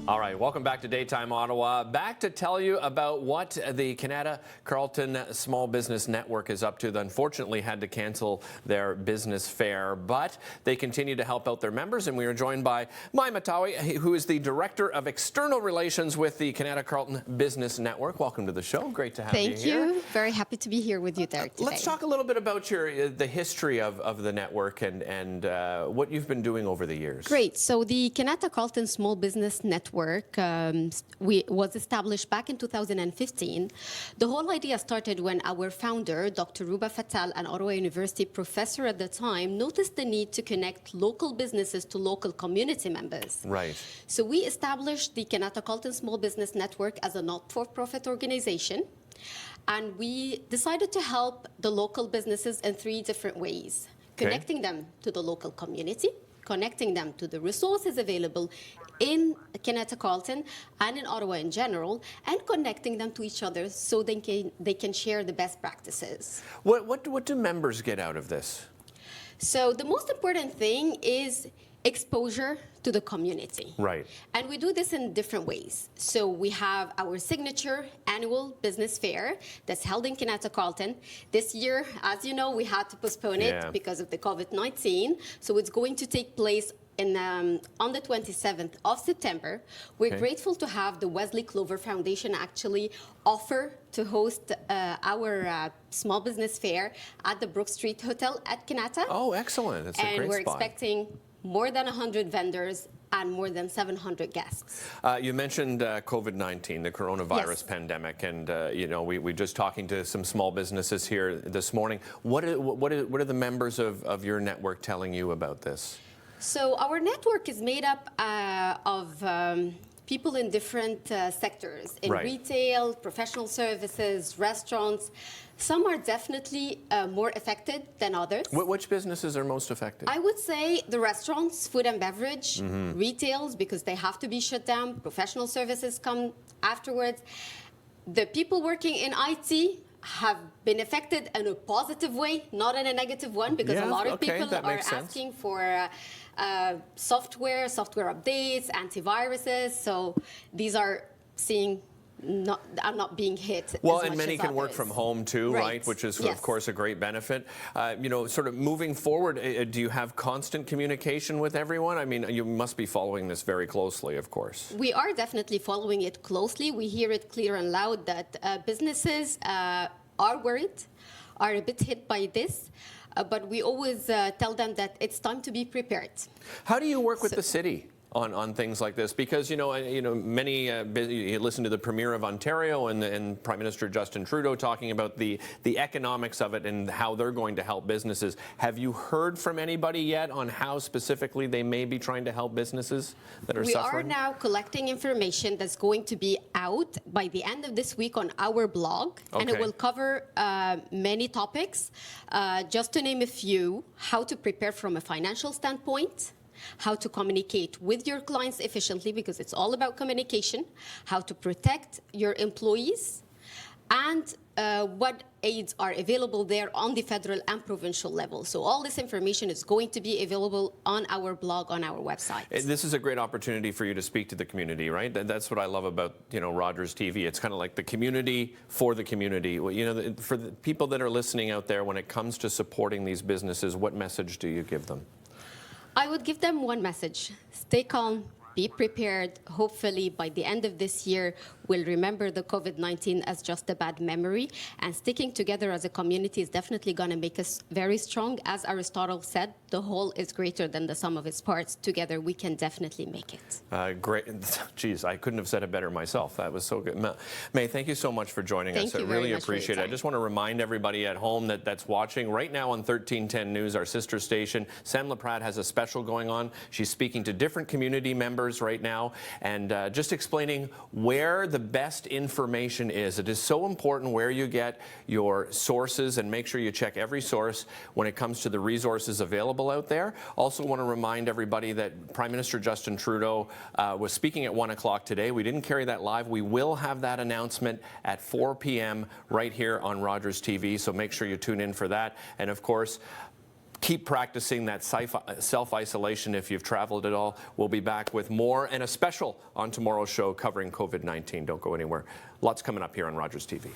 All right, welcome back to Daytime Ottawa. Back to tell you about what the Kanata-Carleton Small Business Network is up to. They unfortunately had to cancel their business fair, but they continue to help out their members, and we are joined by Mai Metawie, who is the Director of External Relations with the Kanata-Carleton Business Network. Welcome to the show. Great to have you here. Thank you. Very happy to be here with you there today. Let's talk a little bit about the history of the network and what you've been doing over the years. Great. So the Kanata-Carleton Small Business Network was established back in 2015. The whole idea started when our founder, Dr. Ruba Fatal, an Ottawa University professor at the time, noticed the need to connect local businesses to local community members. Right. So we established the Kanata-Carleton Small Business Network as a not-for-profit organization. And we decided to help the local businesses in 3 different ways. Connecting them to the local community, connecting them to the resources available in Kanata-Carleton and in Ottawa in general, and connecting them to each other so they can share the best practices. What do members get out of this? So the most important thing is exposure to the community. Right. And we do this in different ways. So we have our signature annual business fair that's held in Kanata-Carleton. This year, as you know, we had to postpone it because of the COVID-19. So it's going to take place on the 27th of September. We're grateful to have the Wesley Clover Foundation actually offer to host our small business fair at the Brook Street Hotel at Kanata. Oh, excellent. That's a great spot. And we're expecting more than 100 vendors and more than 700 guests. You mentioned COVID-19, the coronavirus pandemic, and we just talking to some small businesses here this morning. What are the members of your network telling you about this? So our network is made up of people in different sectors, in retail, professional services, retailers. Some are definitely more affected than others. Which businesses are most affected? I would say the restaurants, food and beverage, retails, because they have to be shut down. Professional services come afterwards. The people working in IT have been affected in a positive way, not in a negative one, because a lot of people are asking for software updates, antiviruses. So these are not being hit. Well, as and much many as can others. work from home too, right? Which is, of course, a great benefit. Sort of moving forward, do you have constant communication with everyone? I mean, you must be following this very closely, of course. We are definitely following it closely. We hear it clear and loud that businesses are worried, are a bit hit by this. But we always tell them that it's time to be prepared. How do you work with the city on things like this? Because many you listen to the Premier of Ontario and Prime Minister Justin Trudeau talking about the economics of it and how they're going to help businesses. Have you heard from anybody yet on how specifically they may be trying to help businesses that are suffering? We are now collecting information that's going to be out by the end of this week on our blog, and it will cover many topics. Just to name a few: how to prepare from a financial standpoint, how to communicate with your clients efficiently, because it's all about communication, how to protect your employees, and what aids are available there on the federal and provincial level. So all this information is going to be available on our blog, on our website. This is a great opportunity for you to speak to the community, right? That's what I love about Rogers TV. It's kind of like the community for the community. For the people that are listening out there, when it comes to supporting these businesses, what message do you give them? I would give them one message: stay calm, be prepared. Hopefully, by the end of this year, we'll remember the COVID-19 as just a bad memory. And sticking together as a community is definitely going to make us very strong. As Aristotle said, the whole is greater than the sum of its parts. Together, we can definitely make it. Great. Geez, I couldn't have said it better myself. That was so good. May, thank you so much for joining us. I really appreciate it. I just want to remind everybody at home that's watching right now on 1310 News, our sister station, Sam LaPrade has a special going on. She's speaking to different community members right now and just explaining where the best information is. It is so important where you get your sources, and make sure you check every source when it comes to the resources available out there. Also want to remind everybody that Prime Minister Justin Trudeau was speaking at 1 o'clock today. We didn't carry that live. We will have that announcement at 4 p.m. right here on Rogers TV, so make sure you tune in for that. And of course, keep practicing that self-isolation if you've traveled at all. We'll be back with more and a special on tomorrow's show covering COVID-19. Don't go anywhere. Lots coming up here on Rogers TV.